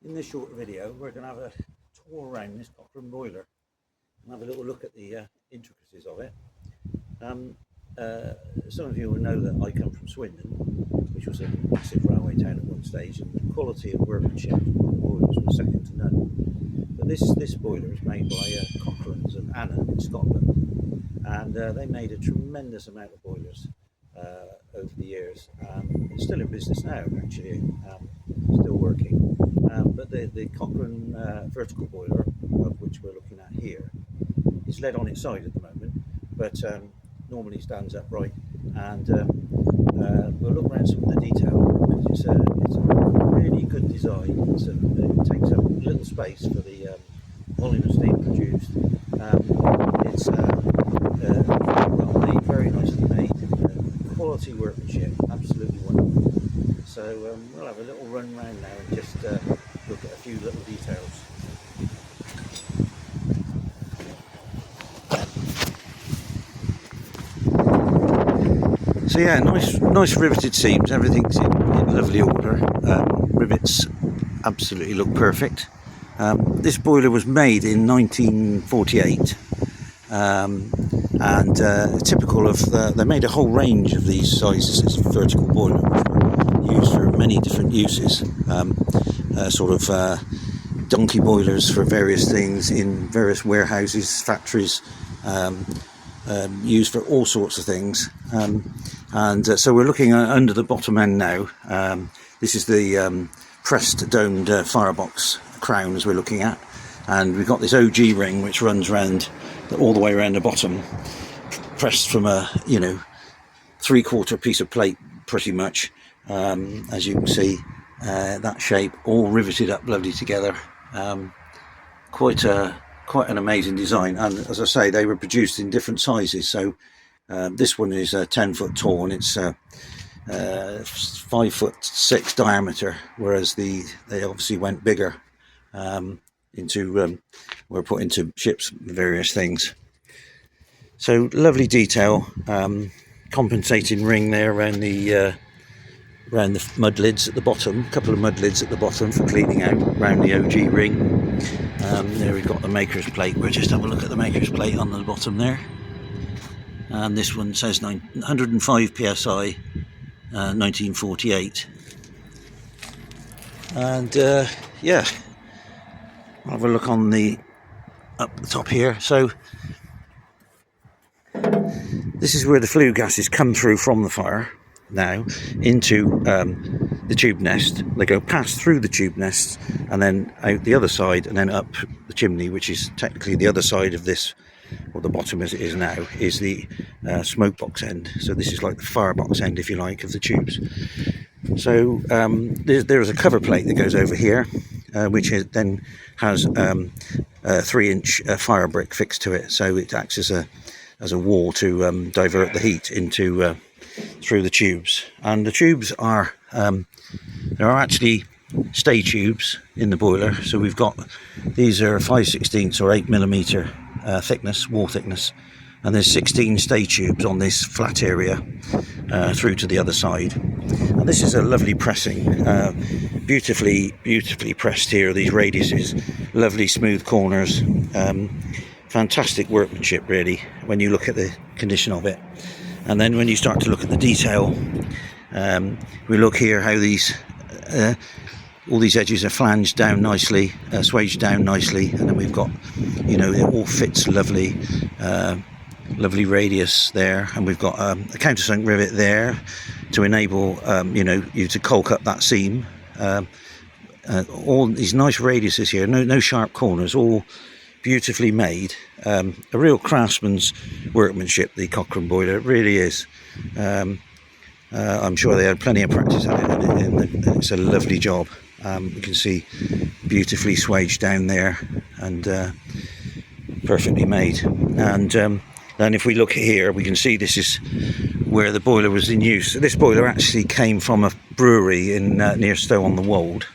In this short video, we're going to have a tour around this Cochran boiler and have a little look at the intricacies of it. Some of you will know that I come from Swindon, which was a massive railway town at one stage, and the quality of workmanship of the boilers was second to none. But this boiler is made by Cochrans of Annan in Scotland, and they made a tremendous amount of boilers over the years. It's still in business now, actually, still working. But the Cochran Vertical Boiler, which we're looking at here, is led on its side at the moment, but normally stands upright. And we'll look around some of the detail, because it's a really good design. It takes up little space for the volume of steam produced. It's well made, very nicely made, quality workmanship, absolutely wonderful. So we'll have a little run round now and just look at a few little details. So yeah, nice riveted seams. Everything's in lovely order. Rivets absolutely look perfect. This boiler was made in 1948, and typical of they made a whole range of these sizes. It's a vertical boiler, which were used for many different uses. Donkey boilers for various things in various warehouses, factories, used for all sorts of things. So we're looking under the bottom end now. This is the pressed domed firebox crown as we're looking at, and we've got this OG ring which runs round all the way around the bottom, pressed from a 3/4 piece of plate pretty much, as you can see, that shape, all riveted up lovely together. Quite an amazing design, and as I say, they were produced in different sizes. So this one is 10 foot tall, and it's 5'6" diameter, whereas they obviously went bigger, were put into ships, various things. So lovely detail, compensating ring there around the mud lids at the bottom, a couple of mud lids at the bottom for cleaning out around the OG ring. There we've got the maker's plate. We'll just have a look at the maker's plate on the bottom there. And this one says 105 psi, 1948. And yeah, I'll have a look on up the top here. So this is where the flue gases come through from the fire now into the tube nest. They go past through the tube nest and then out the other side and then up the chimney, which is technically the other side of this, or the bottom as it is now, is the smoke box end. So this is like the firebox end, if you like, of the tubes. So there's a cover plate that goes over here, which then has a 3-inch fire brick fixed to it, so it acts as a wall to divert the heat into through the tubes. And the tubes are there are actually stay tubes in the boiler. So we've got, these are 5/16 or 8mm thickness, wall thickness, and there's 16 stay tubes on this flat area through to the other side. And this is a lovely pressing, beautifully pressed here, these radiuses, lovely smooth corners, fantastic workmanship really when you look at the condition of it. And then when you start to look at the detail, we look here how these all these edges are flanged down nicely, swaged down nicely, and then we've got, it all fits lovely, lovely radius there, and we've got a countersunk rivet there to enable you to caulk up that seam. All these nice radiuses here, no sharp corners, all beautifully made. A real craftsman's workmanship, the Cochran boiler, it really is. I'm sure they had plenty of practice at it, and it's a lovely job. You can see beautifully swaged down there and perfectly made. And then if we look here, we can see this is where the boiler was in use. This boiler actually came from a brewery in near Stow-on-the-Wold,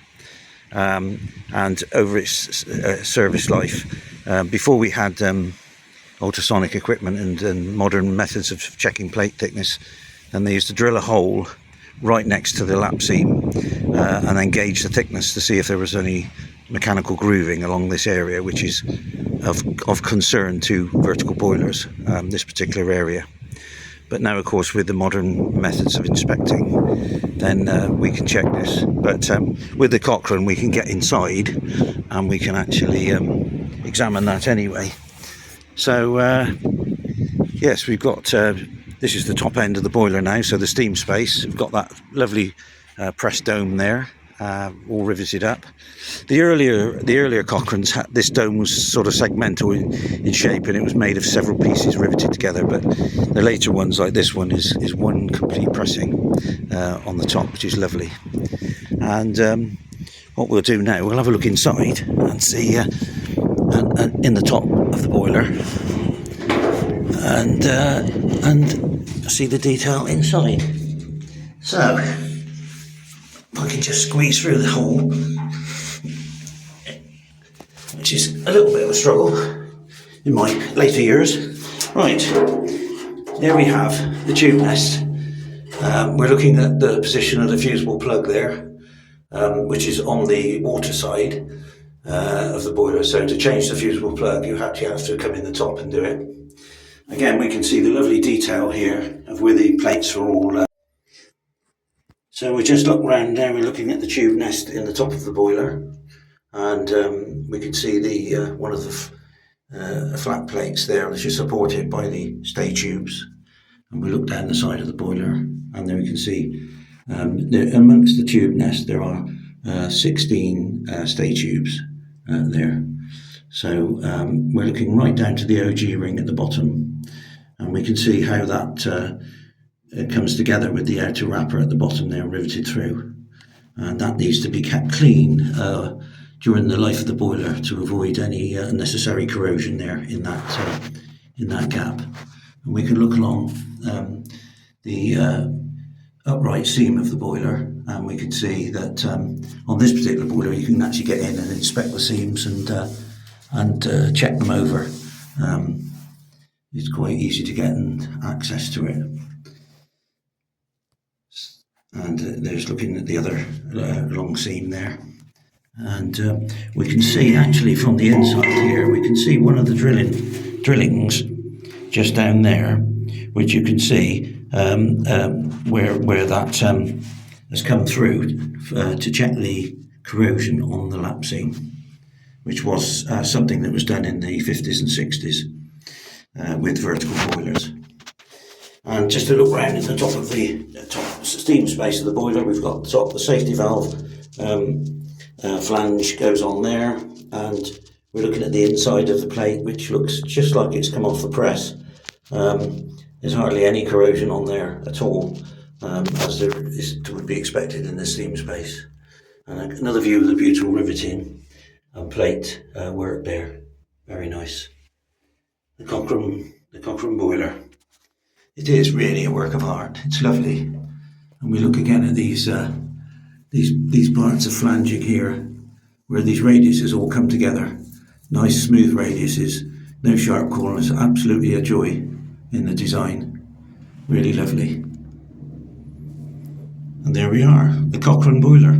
and over its service life, before we had ultrasonic equipment and modern methods of checking plate thickness, and they used to drill a hole right next to the lap seam, and then gauge the thickness to see if there was any mechanical grooving along this area, which is of concern to vertical boilers, this particular area. But now, of course, with the modern methods of inspecting, then we can check this. But with the Cochran, we can get inside and we can actually examine that anyway. So yes, we've got this is the top end of the boiler now, so the steam space. We've got that lovely pressed dome there, all riveted up. The earlier Cochrans had, this dome was sort of segmental in shape, and it was made of several pieces riveted together. But the later ones, like this one, is one complete pressing on the top, which is lovely. And what we'll do now, we'll have a look inside and see and in the top of the boiler, and see the detail inside. So if I can just squeeze through the hole, which is a little bit of a struggle in my later years. Right, there we have the tube nest. We're looking at the position of the fusible plug there, which is on the water side of the boiler. So to change the fusible plug, you have to come in the top and do it. Again, we can see the lovely detail here of where the plates are all. So we just look round there, we're looking at the tube nest in the top of the boiler, and we can see the one of the flat plates there, which is supported by the stay tubes. And we look down the side of the boiler, and there we can see amongst the tube nest there are 16 stay tubes there. So we're looking right down to the OG ring at the bottom, and we can see how that it comes together with the outer wrapper at the bottom there, riveted through, and that needs to be kept clean during the life of the boiler to avoid any unnecessary corrosion there in that gap. And we can look along the upright seam of the boiler, and we can see that on this particular boiler you can actually get in and inspect the seams and check them over. It's quite easy to get access to it. And there's looking at the other long seam there, and we can see actually from the inside here, we can see one of the drillings just down there, which you can see where that has come through to check the corrosion on the lap seam, which was something that was done in the 50s and 60s with vertical boilers. And just to look round at the top of the top steam space of the boiler, we've got the safety valve flange goes on there, and we're looking at the inside of the plate, which looks just like it's come off the press. There's hardly any corrosion on there at all, as there would be expected in the steam space. And another view of the beautiful riveting and plate work there, very nice. The Cochran Boiler. It is really a work of art. It's lovely. And we look again at these parts of flanging here, where these radiuses all come together. Nice smooth radiuses, no sharp corners, absolutely a joy in the design. Really lovely. And there we are, the Cochran Boiler.